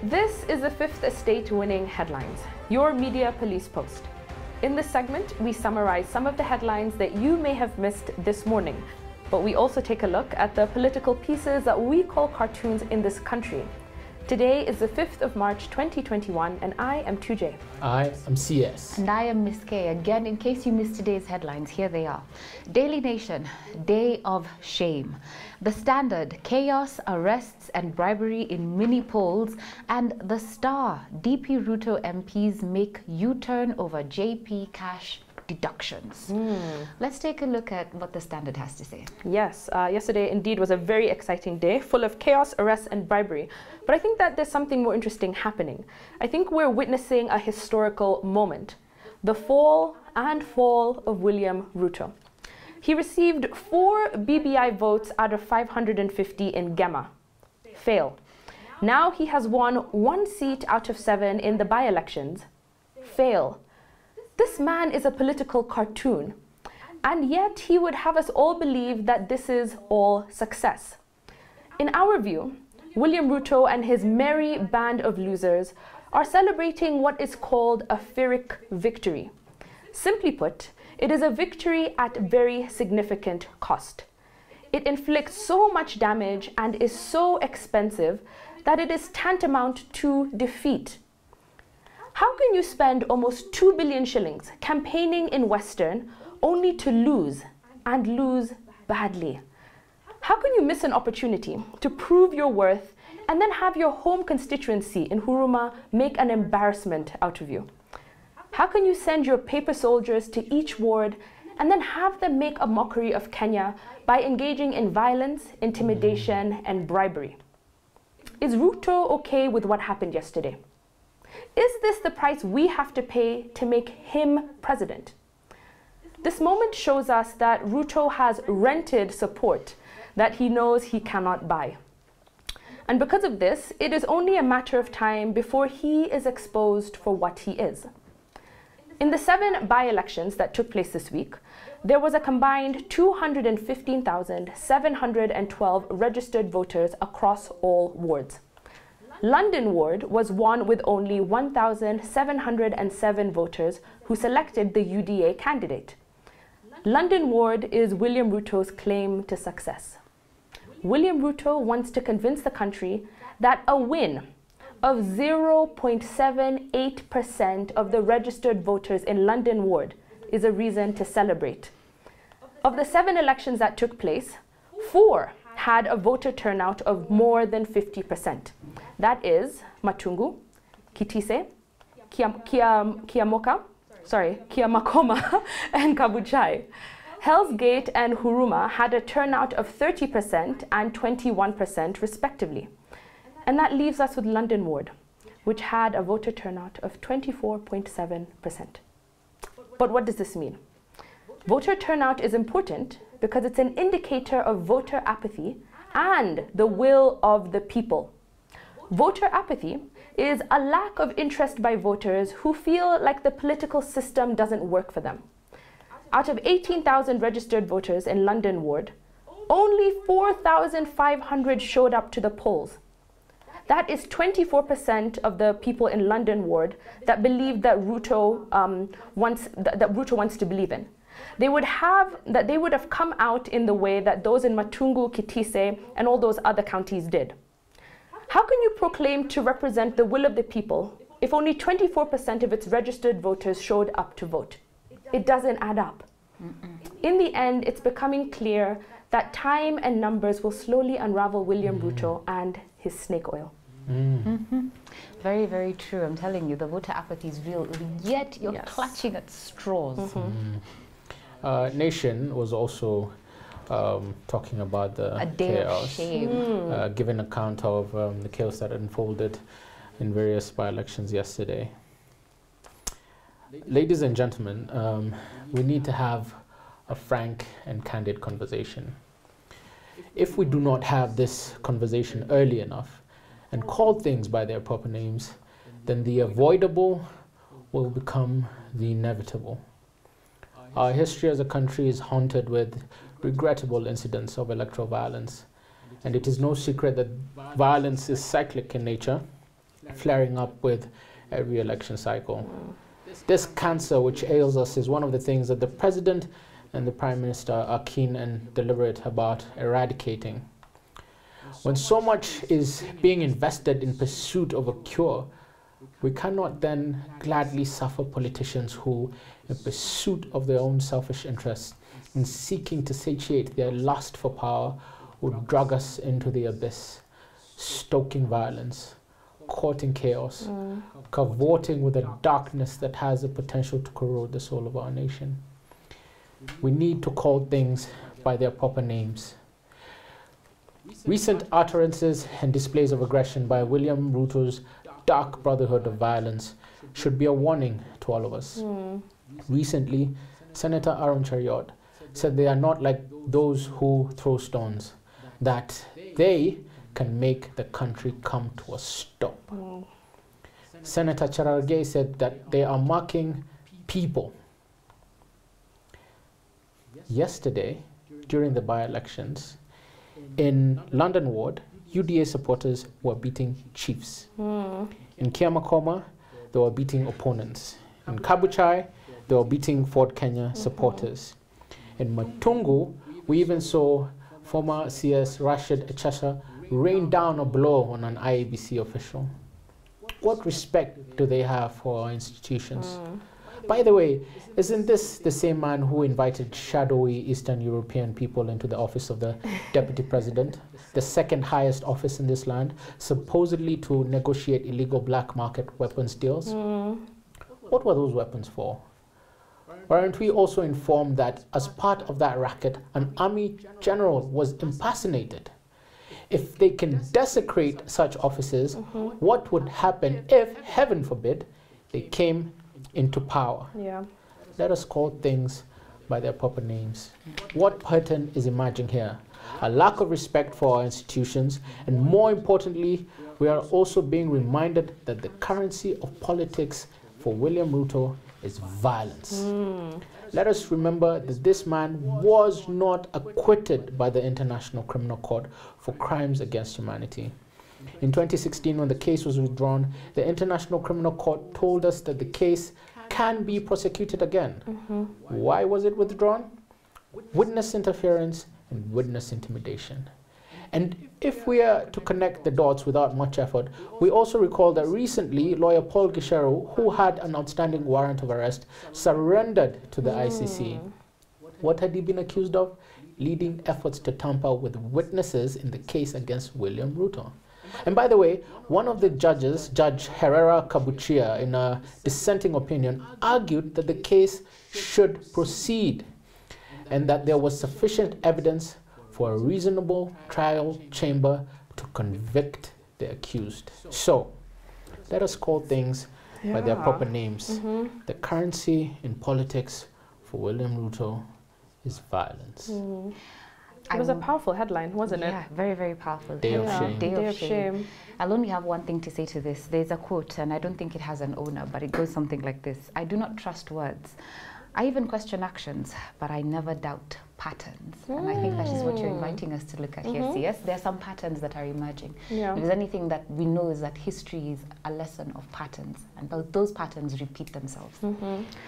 This is the Fifth Estate winning headlines, your media police post. In this segment, we summarize some of the headlines that you may have missed this morning, but we also take a look at the political pieces that we call cartoons in this country. Today is the 5th of March 2021 and I am 2J. I am CS. And I am Miss K. Again, in case you missed today's headlines, here they are. Daily Nation, Day of Shame. The Standard, chaos, arrests and bribery in mini polls. And The Star, DP RUTO MPs make U-turn over JP cash deductions. Let's take a look at what The Standard has to say. Yes, yesterday indeed was a very exciting day, full of chaos, arrests and bribery. But I think that there's something more interesting happening. I think we're witnessing a historical moment. The fall of William RUTO. He received 4 BBI votes out of 550 in Gemma. Fail. Now he has won 1 seat out of 7 in the by-elections. Fail. This man is a political cartoon, and yet he would have us all believe that this is all success. In our view, William RUTO and his merry band of losers are celebrating what is called a Pyrrhic victory. Simply put, it is a victory at very significant cost. It inflicts so much damage and is so expensive that it is tantamount to defeat. How can you spend almost 2 billion shillings campaigning in Western only to lose, and lose badly? How can you miss an opportunity to prove your worth and then have your home constituency in Huruma make an embarrassment out of you? How can you send your paper soldiers to each ward and then have them make a mockery of Kenya by engaging in violence, intimidation, and bribery? Is RUTO okay with what happened yesterday? Is this the price we have to pay to make him president? This moment shows us that RUTO has rented support that he knows he cannot buy. And because of this, it is only a matter of time before he is exposed for what he is. In the 7 by-elections that took place this week, there was a combined 215,712 registered voters across all wards. London ward was won with only 1,707 voters who selected the UDA candidate. London ward is William RUTO's claim to success. William RUTO wants to convince the country that a win of 0.78% of the registered voters in London ward is a reason to celebrate. Of the 7 elections that took place, 4 had a voter turnout of more than 50%. That is Matungu, Kitise, Kiamakoma, and Kabuchai. Hell's Gate and Huruma had a turnout of 30% and 21% respectively. And that leaves us with London ward, which had a voter turnout of 24.7%. But what does this mean? Voter turnout is important because it's an indicator of voter apathy and the will of the people. Voter apathy is a lack of interest by voters who feel like the political system doesn't work for them. Out of 18,000 registered voters in London ward, only 4,500 showed up to the polls. That is 24% of the people in London ward that believe that RUTO wants to believe in. They would have come out in the way that those in Matungu, Kitise, and all those other counties did. How can you proclaim to represent the will of the people if only 24% of its registered voters showed up to vote? It doesn't add up. In the end, it's becoming clear that time and numbers will slowly unravel William RUTO and his snake oil. Very, very true. I'm telling you, the voter apathy is real, yet you're clutching at straws. Nation was also talking about the chaos, giving account of the chaos that unfolded in various by-elections yesterday. Ladies and gentlemen, we need to have a frank and candid conversation. If we do not have this conversation early enough and call things by their proper names, then the avoidable will become the inevitable. Our history as a country is haunted with regrettable incidents of electoral violence, and it is no secret that violence is cyclic in nature flaring up with every election cycle. This cancer which ails us is one of the things that the President and the Prime Minister are keen and deliberate about eradicating. When so much is being invested in pursuit of a cure, we cannot then gladly suffer politicians who, in pursuit of their own selfish interests, in seeking to satiate their lust for power, would drag us into the abyss, stoking violence, courting chaos, cavorting with a darkness that has the potential to corrode the soul of our nation. We need to call things by their proper names. Recent utterances and displays of aggression by William Ruto's dark brotherhood of violence should be a warning to all of us. Recently, Senator Aaron Chariot said they are not like those who throw stones, that they can make the country come to a stop. Senator Charargei said that they are marking people. Yesterday, during the by-elections, in London Ward, UDA supporters were beating chiefs. In Kiamakoma, they were beating opponents. In Kabuchai, they were beating Ford Kenya supporters. In Matungu, we even saw former CS Rashid Echasha rain down a blow on an IABC official. What respect do they have for our institutions? By the way, isn't this the same man who invited shadowy Eastern European people into the office of the Deputy President, the second highest office in this land, supposedly to negotiate illegal black market weapons deals? What were those weapons for? Weren't we also informed that as part of that racket, an army general was impersonated? If they can desecrate such offices, what would happen if, heaven forbid, they came into power? Let us call things by their proper names. What pattern is emerging here? A lack of respect for our institutions, and more importantly, we are also being reminded that the currency of politics for William Ruto is violence. Let us remember that this man was not acquitted by the International Criminal Court for crimes against humanity. In 2016, when the case was withdrawn, the International Criminal Court told us that the case can be prosecuted again. Why was it withdrawn? Witness interference and witness intimidation. And if we are to connect the dots without much effort, we also recall that recently lawyer Paul Gisheru, who had an outstanding warrant of arrest, surrendered to the ICC. What had he been accused of? Leading efforts to tamper with witnesses in the case against William Ruto. And by the way, one of the judges, Judge Herrera Kabuchia, in a dissenting opinion, argued that the case should proceed and that there was sufficient evidence for a reasonable trial chamber to convict the accused. So, let us call things by their proper names. The currency in politics for William Ruto is violence. It was a powerful headline, wasn't it? Yeah, very, very powerful. Day of shame. Day of shame. I'll only have one thing to say to this. There's a quote, and I don't think it has an owner, but it goes something like this. I do not trust words. I even question actions, but I never doubt patterns. And I think that is what you're inviting us to look at here. Yes, there are some patterns that are emerging. If there's anything that we know is that history is a lesson of patterns, and those patterns repeat themselves.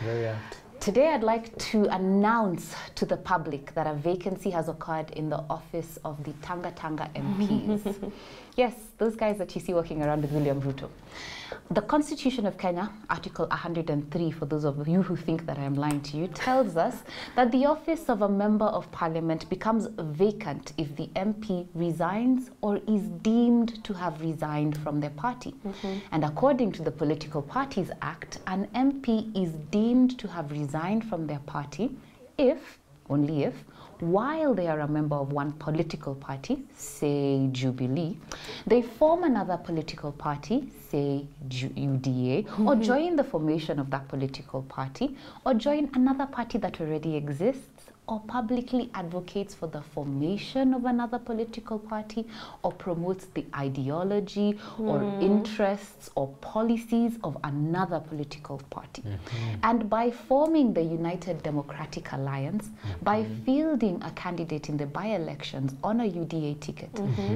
Very apt. Today, I'd like to announce to the public that a vacancy has occurred in the office of the Tanga Tanga MPs. Yes, those guys that you see walking around with William Ruto. The Constitution of Kenya, Article 103, for those of you who think that I am lying to you, tells us that the office of a member of parliament becomes vacant if the MP resigns or is deemed to have resigned from their party. And according to the Political Parties Act, an MP is deemed to have resigned from their party if, only if, while they are a member of one political party, say Jubilee, they form another political party, say UDA, or join the formation of that political party, or join another party that already exists, or publicly advocates for the formation of another political party or promotes the ideology or interests or policies of another political party. And by forming the United Democratic Alliance, by fielding a candidate in the by-elections on a UDA ticket,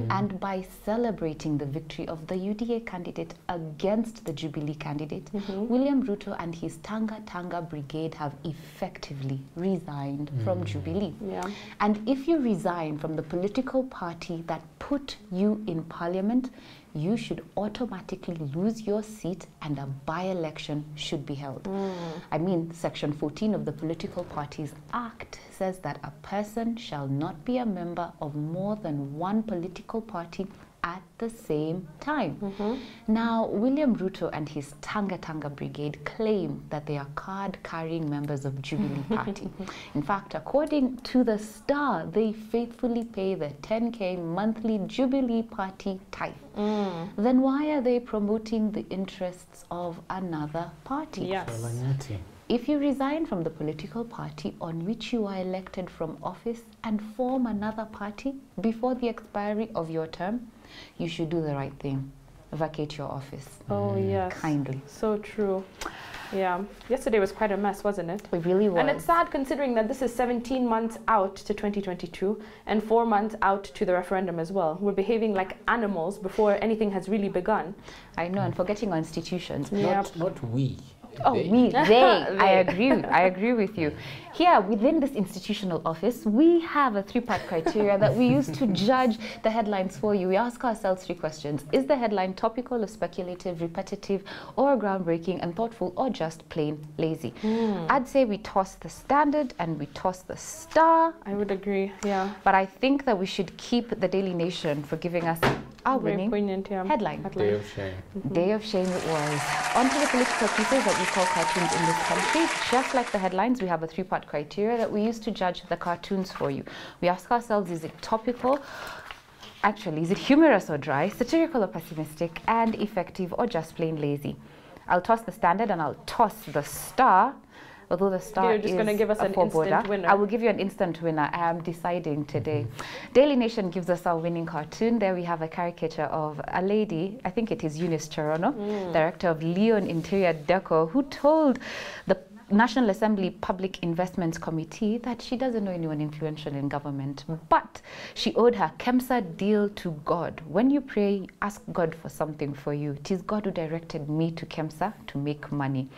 and by celebrating the victory of the UDA candidate against the Jubilee candidate, William Ruto and his Tanga Tanga Brigade have effectively resigned from Jubilee. And if you resign from the political party that put you in parliament, you should automatically lose your seat and a by-election should be held. I mean, Section 14 of the Political Parties Act says that a person shall not be a member of more than one political party at the same time. Now, William Ruto and his Tanga Tanga Brigade claim that they are card-carrying members of Jubilee Party. In fact, according to the Star, they faithfully pay the 10K monthly Jubilee Party tithe. Then why are they promoting the interests of another party? If you resign from the political party on which you are elected from office and form another party before the expiry of your term, you should do the right thing. Vacate your office. Oh, yes. Kindly. So true. Yeah. Yesterday was quite a mess, wasn't it? It really was. And it's sad considering that this is 17 months out to 2022 and 4 months out to the referendum as well. We're behaving like animals before anything has really begun. I know, and forgetting our institutions. Not we. Oh, they. I agree with you. Here, within this institutional office, we have a 3-part criteria that we use to judge the headlines for you. We ask ourselves 3 questions. Is the headline topical or speculative, repetitive, or groundbreaking and thoughtful, or just plain lazy? I'd say we toss the Standard and we toss the Star. I would agree, yeah. But I think that we should keep the Daily Nation for giving us our winning headline. Day of shame. Day of shame it was. On to the political pieces that we call cartoons in this country. Just like the headlines, we have a 3-part criteria that we use to judge the cartoons for you. We ask ourselves, is it topical? Actually, is it humorous or dry, satirical or pessimistic, and effective or just plain lazy? I'll toss the Standard and I'll toss the Star. Although the Star You're just going to give us an instant winner. I will give you an instant winner. I am deciding today. Daily Nation gives us our winning cartoon. There we have a caricature of a lady, I think it is Eunice Cherono, director of Leon Interior Deco, who told the National Assembly Public Investments Committee that she doesn't know anyone influential in government, but she owed her KEMSA deal to God. When you pray, ask God for something for you. It is God who directed me to KEMSA to make money.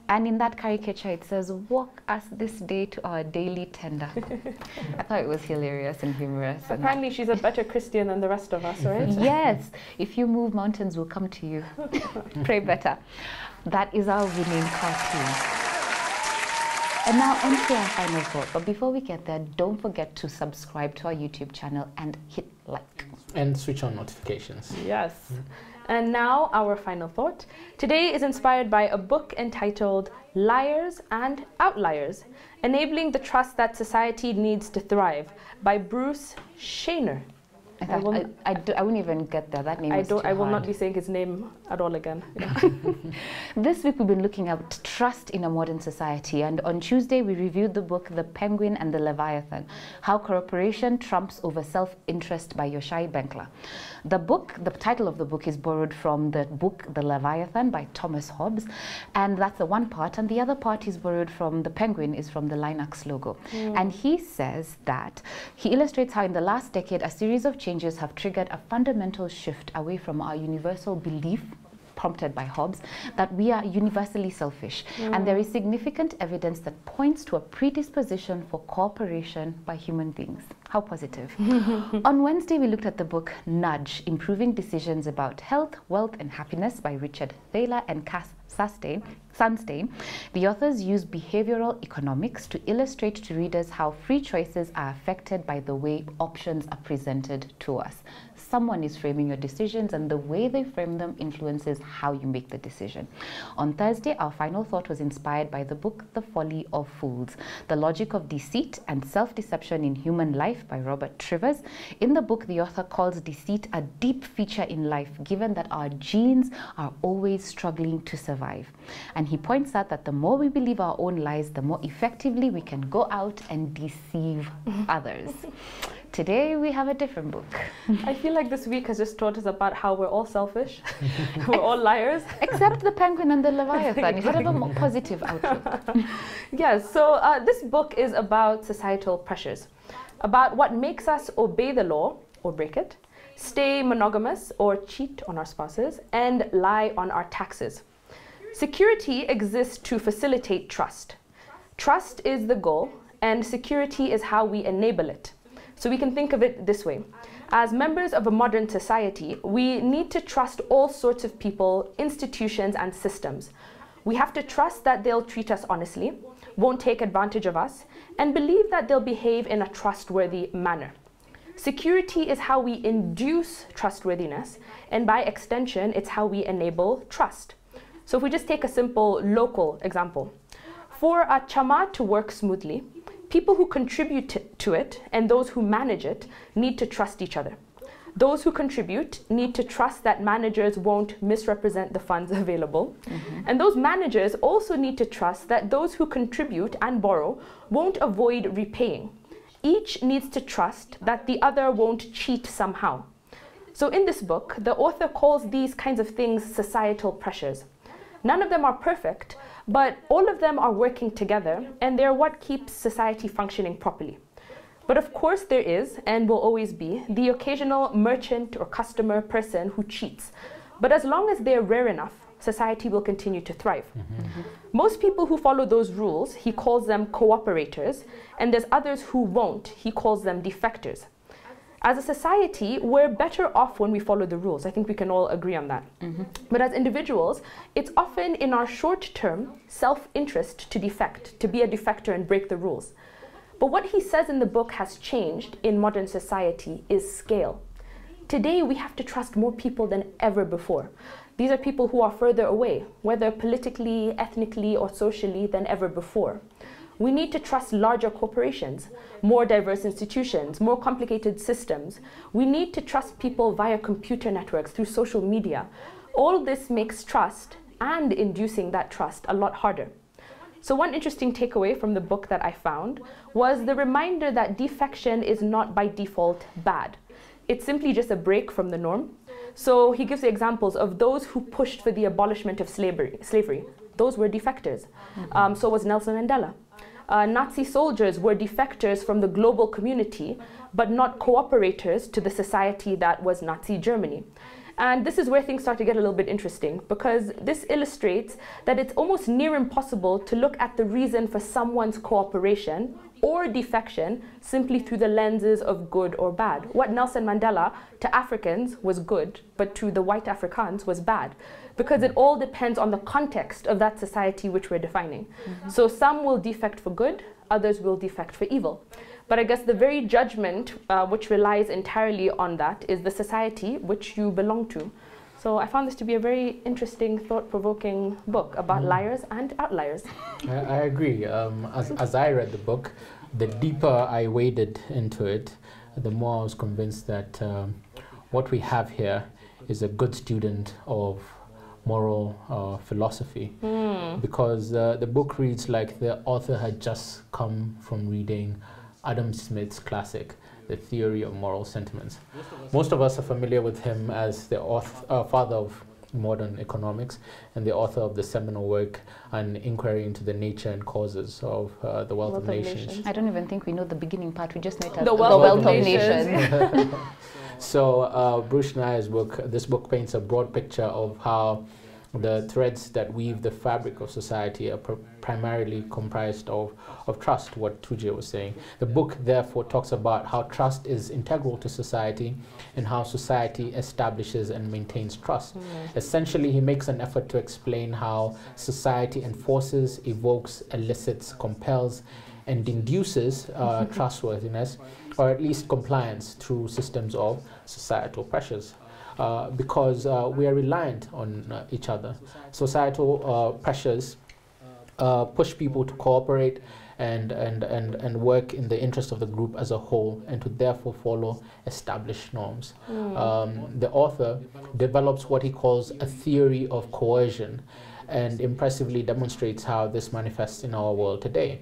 And in that caricature, it says, walk us this day to our daily tender. I thought it was hilarious and humorous. Apparently, she's a better Christian than the rest of us, right? Yes. If you move, mountains will come to you. Pray better. That is our winning cartoon. And now on to our final thought. But before we get there, don't forget to subscribe to our YouTube channel and hit like. And switch on notifications. Yes. And now our final thought. Today is inspired by a book entitled Liars and Outliers, Enabling the Trust That Society Needs to Thrive by Bruce Shaner. I wouldn't even get there. That name is too I will hard. not be saying his name at all again. This week we've been looking at trust in a modern society, and on Tuesday we reviewed the book The Penguin and the Leviathan, How Cooperation Trumps Over Self-Interest by Yoshai Benkler. The title of the book is borrowed from the book The Leviathan by Thomas Hobbes, and that's the one part, and the other part is borrowed from The Penguin, is from the Linux logo. And he says that he illustrates how in the last decade a series of changes have triggered a fundamental shift away from our universal belief, prompted by Hobbes, that we are universally selfish. And there is significant evidence that points to a predisposition for cooperation by human beings. How positive. On Wednesday, we looked at the book Nudge, Improving Decisions About Health, Wealth and Happiness by Richard Thaler and Cass Sunstein. The authors use behavioral economics to illustrate to readers how free choices are affected by the way options are presented to us. someone is framing your decisions, and the way they frame them influences how you make the decision. On Thursday, our final thought was inspired by the book The Folly of Fools, The Logic of Deceit and Self-Deception in Human Life by Robert Trivers. In the book, the author calls deceit a deep feature in life, given that our genes are always struggling to survive. And he points out that the more we believe our own lies, the more effectively we can go out and deceive others. Today we have a different book. I feel like this week has just taught us about how we're all selfish, we're all liars. Except the penguin and the leviathan. It had a more positive outlook. Yes, so this book is about societal pressures, about what makes us obey the law or break it, stay monogamous or cheat on our spouses, and lie on our taxes. Security exists to facilitate trust. Trust is the goal, and security is how we enable it. So we can think of it this way. As members of a modern society, we need to trust all sorts of people, institutions, and systems. We have to trust that they'll treat us honestly, won't take advantage of us, and believe that they'll behave in a trustworthy manner. Security is how we induce trustworthiness, and by extension, it's how we enable trust. So if we just take a simple local example, for a chama to work smoothly, people who contribute to it and those who manage it need to trust each other. Those who contribute need to trust that managers won't misrepresent the funds available. And those managers also need to trust that those who contribute and borrow won't avoid repaying. Each needs to trust that the other won't cheat somehow. So in this book, the author calls these kinds of things societal pressures. None of them are perfect, but all of them are working together, and they're what keeps society functioning properly. But of course there is, and will always be, the occasional merchant or customer person who cheats. But as long as they're rare enough, society will continue to thrive. Most people who follow those rules, he calls them cooperators, and there's others who won't, he calls them defectors. As a society, we're better off when we follow the rules. I think we can all agree on that. But as individuals, it's often in our short-term self-interest to defect, to be a defector and break the rules. But what he says in the book has changed in modern society is scale. Today, we have to trust more people than ever before. These are people who are further away, whether politically, ethnically, or socially, than ever before. We need to trust larger corporations, more diverse institutions, more complicated systems. We need to trust people via computer networks, through social media. All this makes trust and inducing that trust a lot harder. So one interesting takeaway from the book that I found was the reminder that defection is not by default bad. It's simply just a break from the norm. So he gives the examples of those who pushed for the abolishment of slavery. Those were defectors. So was Nelson Mandela. Nazi soldiers were defectors from the global community, but not cooperators to the society that was Nazi Germany. And this is where things start to get a little bit interesting, because this illustrates that it's almost near impossible to look at the reason for someone's cooperation or defection simply through the lenses of good or bad. What Nelson Mandela to Africans was good, but to the white Afrikaans was bad, because it all depends on the context of that society which we're defining. So some will defect for good, others will defect for evil. But I guess the very judgment which relies entirely on that is the society which you belong to. So I found this to be a very interesting, thought-provoking book about liars and outliers. I agree. As I read the book, the deeper I waded into it, the more I was convinced that what we have here is a good student of moral philosophy, because the book reads like the author had just come from reading Adam Smith's classic, The Theory of Moral Sentiments. Most of us are familiar with him as the father of modern economics and the author of the seminal work, An Inquiry into the Nature and Causes of the Wealth of Nations. I don't even think we know the beginning part. We just know it as The Wealth of Nations. So Bruce Nayer's book, this book paints a broad picture of how the threads that weave the fabric of society are primarily comprised of trust, what Tuje was saying. The book therefore talks about how trust is integral to society and how society establishes and maintains trust. Essentially, he makes an effort to explain how society enforces, evokes, elicits, compels, and induces trustworthiness, or at least compliance through systems of societal pressures. Because we are reliant on each other. Societal pressures push people to cooperate and work in the interest of the group as a whole, and to therefore follow established norms. The author develops what he calls a theory of coercion, and impressively demonstrates how this manifests in our world today.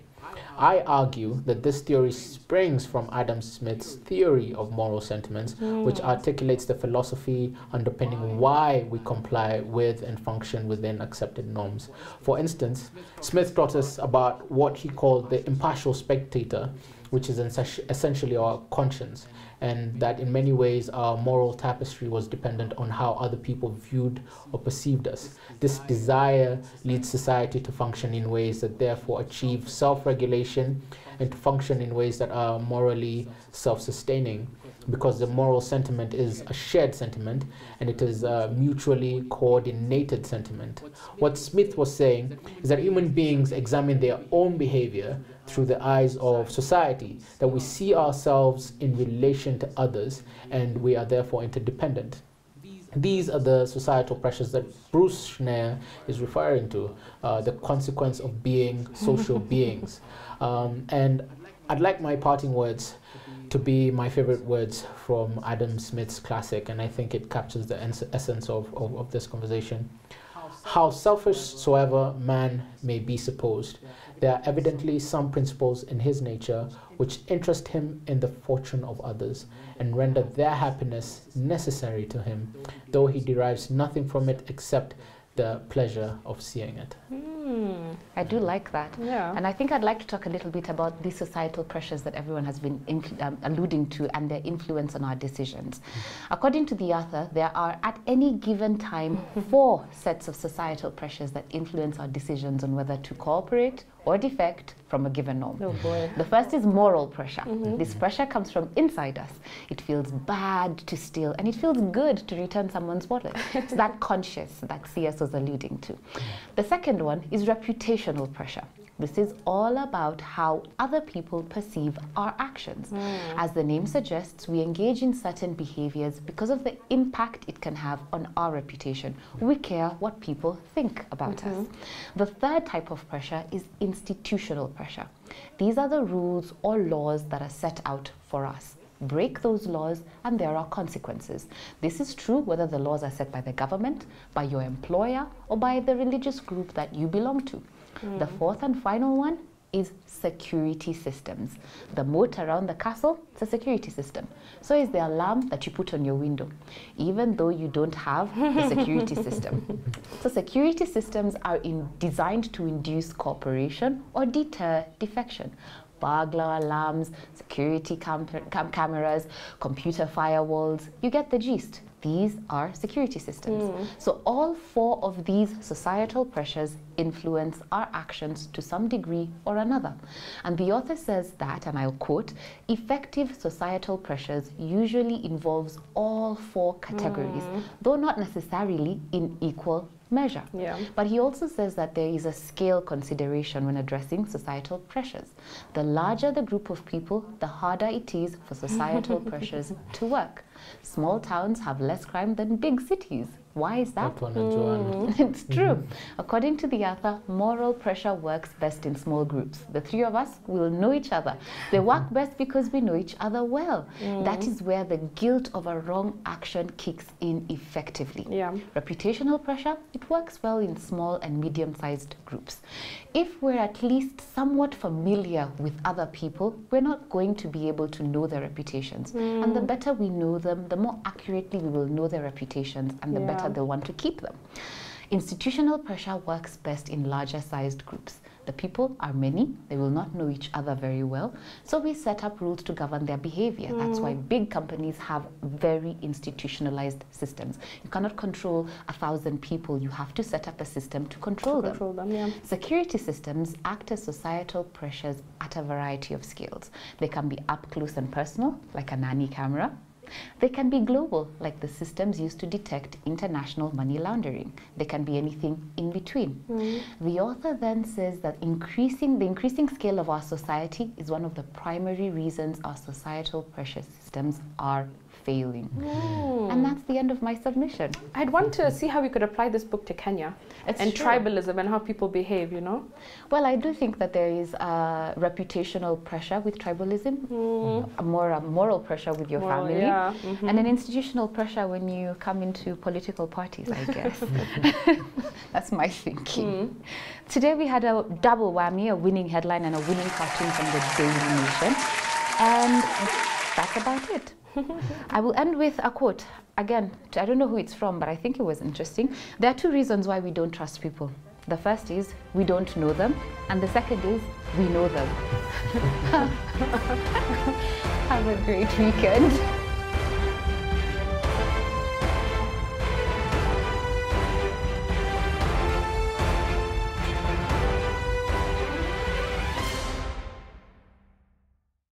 I argue that this theory springs from Adam Smith's theory of moral sentiments, which articulates the philosophy underpinning why we comply with and function within accepted norms. For instance, Smith taught us about what he called the impartial spectator, which is essentially our conscience, and that in many ways our moral tapestry was dependent on how other people viewed or perceived us. This desire leads society to function in ways that therefore achieve self-regulation and to function in ways that are morally self-sustaining, because the moral sentiment is a shared sentiment and it is a mutually coordinated sentiment. What Smith was saying is that human beings examine their own behavior through the eyes of society, that we see ourselves in relation to others, and we are therefore interdependent. These are the societal pressures that Bruce Schneier is referring to, the consequence of being social beings. And I'd like my parting words to be my favorite words from Adam Smith's classic, and I think it captures the essence of this conversation. How selfish soever man may be supposed, there are evidently some principles in his nature which interest him in the fortune of others, and render their happiness necessary to him, though he derives nothing from it except the pleasure of seeing it. I do like that. Yeah. And I think I'd like to talk a little bit about the societal pressures that everyone has been alluding to and their influence on our decisions. According to the author, there are at any given time 4 sets of societal pressures that influence our decisions on whether to cooperate or defect from a given norm. Oh boy. The first is moral pressure. This pressure comes from inside us. It feels bad to steal, and it feels good to return someone's wallet. It's that conscience that CS was alluding to. The second one is reputational pressure. This is all about how other people perceive our actions. As the name suggests, we engage in certain behaviors because of the impact it can have on our reputation. We care what people think about us. The third type of pressure is institutional pressure. These are the rules or laws that are set out for us. Break those laws and there are consequences. This is true whether the laws are set by the government, by your employer, or by the religious group that you belong to. The fourth and final one is security systems. The moat around the castle, it's a security system. So is the alarm that you put on your window, even though you don't have the security system. So security systems are designed to induce cooperation or deter defection. Burglar alarms, security cameras, computer firewalls, you get the gist. These are security systems. So all 4 of these societal pressures influence our actions to some degree or another. And the author says that, and I'll quote, effective societal pressures usually involves all 4 categories, though not necessarily in equal measure. But he also says that there is a scale consideration when addressing societal pressures. The larger the group of people, the harder it is for societal pressures to work. Small towns have less crime than big cities. Why is that? It's true. According to the author, moral pressure works best in small groups. The 3 of us will know each other. They work best because we know each other well. That is where the guilt of a wrong action kicks in effectively. Reputational pressure, it works well in small and medium-sized groups. If we're at least somewhat familiar with other people, we're not going to be able to know their reputations. And the better we know them, the more accurately we will know their reputations, and the better they'll want to keep them. Institutional pressure works best in larger sized groups. The people are many, they will not know each other very well, so we set up rules to govern their behavior. That's why big companies have very institutionalized systems. You cannot control 1,000 people, you have to set up a system to control them. Security systems act as societal pressures at a variety of scales. They can be up close and personal, like a nanny camera. They can be global, like the systems used to detect international money laundering. They can be anything in between. The author then says that the increasing scale of our society is one of the primary reasons our societal pressure systems are failing. And that's the end of my submission. I'd want to see how we could apply this book to Kenya and tribalism and how people behave, you know? Well, I do think that there is reputational pressure with tribalism, a moral pressure with your family, and an institutional pressure when you come into political parties, I guess. That's my thinking. Today we had a double whammy, a winning headline and a winning cartoon from the Daily Nation. And that's about it. I will end with a quote. Again, I don't know who it's from, but I think it was interesting. There are two reasons why we don't trust people. The first is we don't know them, and the second is we know them. Have a great weekend.